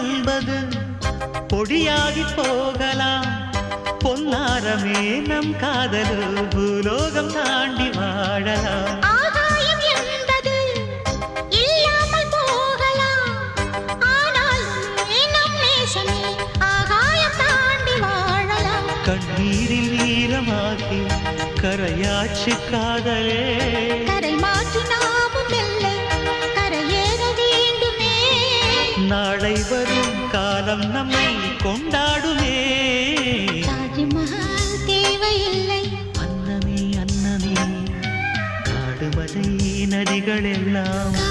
என்பது பொடியாகி போகலாம். பொன்னாரமே நம் காதல் பூலோகம் தாண்டி வாழலாம். ஆகாயம் என்பது இல்லாமல் போகலாம். ஆனால் நம் நேசமே ஆகாயம் தாண்டி வாழலாம். கண்ணீரில் ஈரமாகி கரையாட்சி காதலே, கரை மாற்றி நாமும் இல்லை கரையேற வேண்டுமே. நாளை வரும் காலம் நம்மை கொண்டாடுமே. தாஜ்மஹால் தேவையில்லை அன்னமே அன்னமே, காடுமலை நதிகள் எல்லாம்